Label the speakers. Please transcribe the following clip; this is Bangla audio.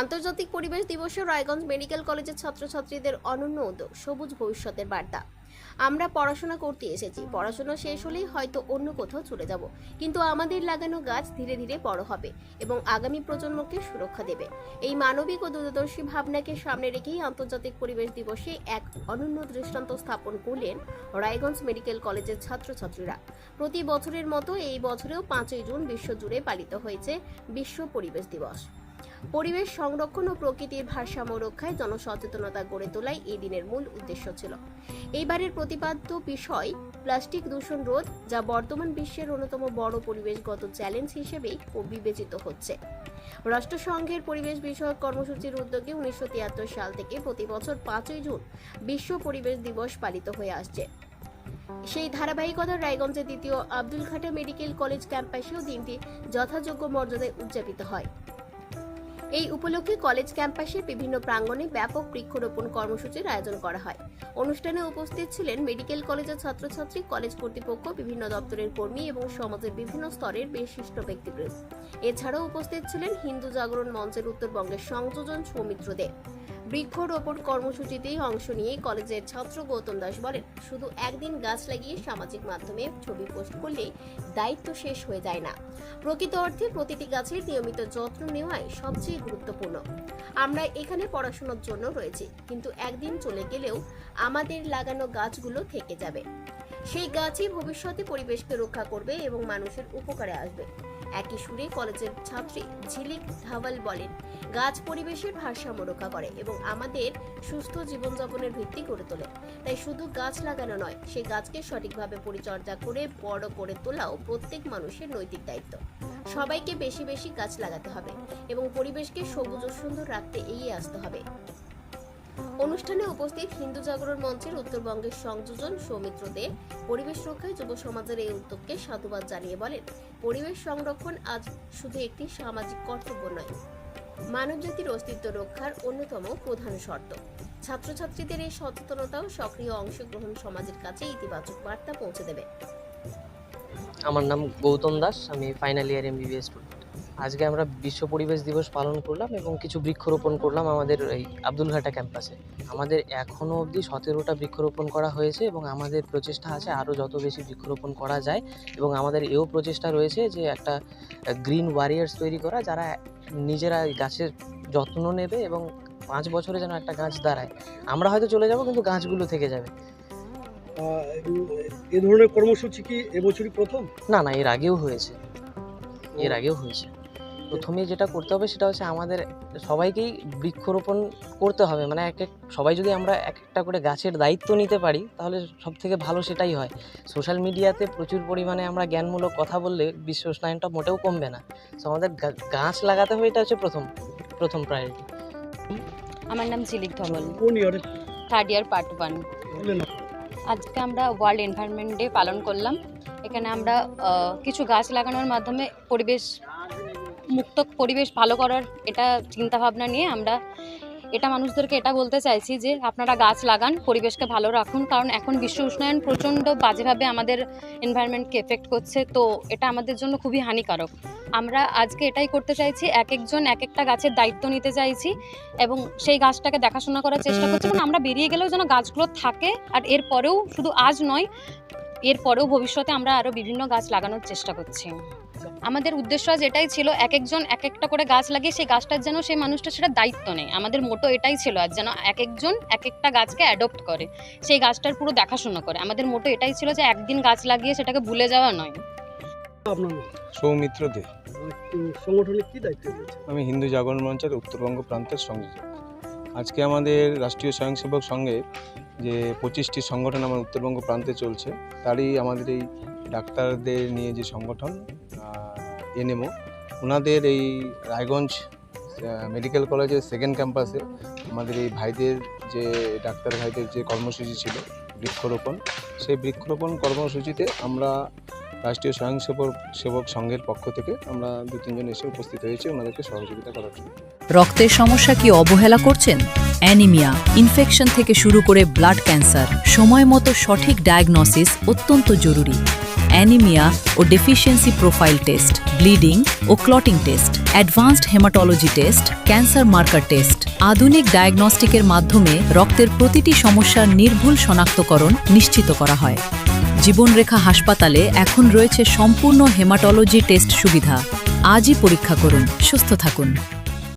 Speaker 1: আন্তর্জাতিক পরিবেশ দিবসে রায়গঞ্জ মেডিকেল কলেজের ছাত্রছাত্রীদের অনন্য উদ্যোগ সবুজ ভবিষ্যতের বার্তা। আমরা পড়াশোনা করতে এসেছি, পড়াশোনা শেষ হলেই হয়তো অন্য কোথাও চলে যাব, কিন্তু আমাদের লাগানো গাছ ধীরে ধীরে বড় হবে এবং আগামী প্রজন্মকে সুরক্ষা দেবে। এই মানবিক ও দূরদর্শী ভাবনাকে সামনে রেখেই আন্তর্জাতিক পরিবেশ দিবসে এক অনন্য দৃষ্টান্ত স্থাপন করলেন রায়গঞ্জ মেডিকেল কলেজের ছাত্রছাত্রীরা। প্রতি বছরের মতো এই বছরেও 5ই জুন বিশ্বজুড়ে পালিত হয়েছে বিশ্ব পরিবেশ দিবস। পরিবেশ সংরক্ষণ ও প্রকৃতির ভারসাম্য রক্ষায় জনসচেতনতা গড়ে তোলাই এই দিনের মূল উদ্দেশ্য ছিল। এইবারের প্রতিপাদ্য বিষয় প্লাস্টিক দূষণ রোধ, যা বর্তমান বিশ্বের অন্যতম বড় পরিবেশগত চ্যালেঞ্জ হিসেবেই বিবেচিত হচ্ছে। রাষ্ট্রসংঘের পরিবেশ বিষয়ক কর্মসূচির উদ্যোগে 1973 সাল থেকে প্রতি বছর 5ই জুন বিশ্ব পরিবেশ দিবস পালিত হয়ে আসছে। সেই ধারাবাহিকতার রায়গঞ্জের দ্বিতীয় আব্দুল খাটা মেডিকেল কলেজ ক্যাম্পাসেও দিনটি যথাযোগ্য মর্যাদায় উদযাপিত হয়। এই উপলক্ষে কলেজ ক্যাম্পাসের বিভিন্ন প্রাঙ্গণে ব্যাপক বৃক্ষরোপণ কর্মসূচির আয়োজন করা হয়। অনুষ্ঠানে উপস্থিত ছিলেন মেডিকেল কলেজের ছাত্রছাত্রী, কলেজ কর্তৃপক্ষ, বিভিন্ন দপ্তরের কর্মী এবং সমাজের বিভিন্ন স্তরের বিশিষ্ট ব্যক্তিবৃন্দ। এছাড়াও উপস্থিত ছিলেন হিন্দু জাগরণ মঞ্চের উত্তরবঙ্গের সংযোজন সৌমিত্র দে। বৃক্ষরোপণ কর্মসূচিতেই অংশ নিয়ে কলেজের ছাত্র গৌতম দাস বলেন, শুধু একদিন গাছ লাগিয়ে সামাজিক মাধ্যমে ছবি পোস্ট করলেই দায়িত্ব শেষ হয়ে যায় না। প্রকৃত অর্থে প্রতিটি গাছের নিয়মিত যত্ন নেওয়াই সবচেয়ে গুরুত্বপূর্ণ। আমরা এখানে পড়াশোনার জন্য রয়েছি, কিন্তু একদিন চলে গেলেও আমাদের লাগানো গাছগুলো থেকে যাবে। সেই গাছই ভবিষ্যতে পরিবেশকে রক্ষা করবে এবং মানুষের উপকারে আসবে। একই সুরে কলেজের ছাত্রী ঝিলিক ধাওয়াল বলেন, গাছ পরিবেশের ভারসাম্য রক্ষা করে এবং আমাদের সুস্থ জীবনযাপনের ভিত্তি গড়ে তোলে। তাই শুধু গাছ লাগানো নয়, সেই গাছকে সঠিকভাবে পরিচর্যা করে বড় করে তোলাও প্রত্যেক মানুষের নৈতিক দায়িত্ব। সবাইকে বেশি বেশি গাছ লাগাতে হবে এবং পরিবেশকে সবুজ ও সুন্দর রাখতে এগিয়ে আসতে হবে। অনুষ্ঠানে উপস্থিত হিন্দু জাগরণ মঞ্চের উত্তরবঙ্গের সংযোজন সৌমিত্র দে পরিবেশ রক্ষায় যুব সমাজের এই উদ্যোগকে সাধুবাদ জানিয়ে বলেন, পরিবেশ সংরক্ষণ আজ শুধু একটি সামাজিক কর্তব্য নয়, মানবজাতির অস্তিত্ব রক্ষার অন্যতম প্রধান শর্ত। ছাত্রছাত্রীদের এই সচেতনতা ও সক্রিয় অংশগ্রহণ সমাজের কাছে ইতিবাচক বার্তা পৌঁছে দেবে।
Speaker 2: আমার নাম গৌতম দাস, আমি ফাইনাল ইয়ার MBBS স্টুডেন্ট। আজকে আমরা বিশ্ব পরিবেশ দিবস পালন করলাম এবং কিছু বৃক্ষরোপণ করলাম আমাদের এই আব্দুল ঘাটা ক্যাম্পাসে। আমাদের এখনও অবধি 17টা বৃক্ষরোপণ করা হয়েছে এবং আমাদের প্রচেষ্টা আছে আরও যত বেশি বৃক্ষরোপণ করা যায়। এবং আমাদের এও প্রচেষ্টা রয়েছে যে একটা গ্রিন ওয়ারিয়ার্স তৈরি করা, যারা নিজেরা গাছের যত্ন নেবে এবং 5 বছরে যেন একটা গাছ দাঁড়ায়। আমরা হয়তো চলে যাব, কিন্তু গাছগুলো থেকে যাবে।
Speaker 3: এ ধরনের কর্মসূচি কি এবছরই প্রথম?
Speaker 2: না, এর আগেও হয়েছে। প্রথমে যেটা করতে হবে সেটা হচ্ছে আমাদের সবাইকেই বৃক্ষরোপণ করতে হবে। মানে সবাই যদি আমরা এক একটা করে গাছের দায়িত্ব নিতে পারি, তাহলে সব থেকে ভালো সেটাই হয়। সোশ্যাল মিডিয়াতে প্রচুর পরিমাণে আমরা জ্ঞানমূলক কথা বললে বিশ্ব উষ্ণায়নটা মোটেও কমবে না। সো আমাদের গাছ লাগাতে হবে, এটা হচ্ছে প্রথম প্রায়োরিটি।
Speaker 4: আমার নাম ঝিলিক ধাওয়াল,
Speaker 3: কোন ইয়ারে?
Speaker 4: 3rd ইয়ার পার্ট 1। আজকে আমরা ওয়ার্ল্ড এনভায়রনমেন্ট ডে পালন করলাম। এখানে আমরা কিছু গাছ লাগানোর মাধ্যমে পরিবেশ মুক্ত পরিবেশ ভালো করার এটা চিন্তাভাবনা নিয়ে আমরা মানুষদেরকে এটা বলতে চাইছি যে আপনারা গাছ লাগান, পরিবেশকে ভালো রাখুন। কারণ এখন বিশ্ব উষ্ণায়ন প্রচণ্ড বাজেভাবে আমাদের এনভায়রনমেন্টকে এফেক্ট করছে, তো এটা আমাদের জন্য খুবই হানিকারক। আমরা আজকে এটাই করতে চাইছি, এক একজন এক একটা গাছের দায়িত্ব নিতে চাইছি এবং সেই গাছটাকে দেখাশোনা করার চেষ্টা করছি। কারণ আমরা বেরিয়ে গেলেও যেন গাছগুলো থাকে, আর এরপরেও শুধু আজ নয়, এরপরেও ভবিষ্যতে আমরা আরও বিভিন্ন গাছ লাগানোর চেষ্টা করছি। আমাদের উদ্দেশ্য আজ এটাই ছিল, এক একজন এক একটা করে গাছ লাগিয়ে সেই গাছটার যেন সেই মানুষটা সেটা দায়িত্ব নেয়। আমাদের মোটো এটাই ছিল, আজ যেন এক একজন এক একটা গাছকে অ্যাডপ্ট করে, সেই গাছটার পুরো দেখাশোনা করে। আমাদের মোটো এটাই ছিল যে একদিন গাছ লাগিয়ে সেটাকে ভুলে যাওয়া নয়।
Speaker 3: আপনার নাম?
Speaker 5: সৌমিত্র দে।
Speaker 3: সংগঠনে কি দায়িত্ব রয়েছে?
Speaker 5: আমি হিন্দু জাগরণ মঞ্চের উত্তরবঙ্গ প্রান্তের সংযোজক। আজকে আমাদের রাষ্ট্রীয় স্বয়ংসেবক সংঘে যে 25টি সংগঠন আমার উত্তরবঙ্গ প্রান্তে চলছে, তারই আমাদের এই ডাক্তারদের নিয়ে যে সংগঠন NMO, ওনাদের এই রায়গঞ্জ মেডিকেল কলেজের 2nd ক্যাম্পাসে আমাদের এই ভাইদের যে ডাক্তার ভাইদের যে কর্মসূচি ছিল বৃক্ষরোপণ, সেই বৃক্ষরোপণ কর্মসূচিতে আমরা রাষ্ট্রীয় স্বয়ংসেবক সংঘের পক্ষ থেকে আমরা 2-3 জন এসে উপস্থিত হয়েছি ওনাদেরকে সহযোগিতা করার জন্য।
Speaker 6: রক্তের সমস্যা কি অবহেলা করছেন? অ্যানিমিয়া, ইনফেকশন থেকে শুরু করে ব্লাড ক্যান্সার, সময় মতো সঠিক ডায়াগনোসিস অত্যন্ত জরুরি। অ্যানিমিয়া ও ডেফিসিয়েন্সি প্রোফাইল টেস্ট, ব্লিডিং ও clotting test, advanced haematology test, cancer marker test. আধুনিক ডায়াগনস্টিকের মাধ্যমে রক্তের প্রতিটি সমস্যার নির্ভুল শনাক্তকরণ নিশ্চিত করা হয়। জীবনরেখা হাসপাতালে এখন রয়েছে সম্পূর্ণ হেমাটোলজি টেস্ট সুবিধা। আজই পরীক্ষা করুন, সুস্থ থাকুন।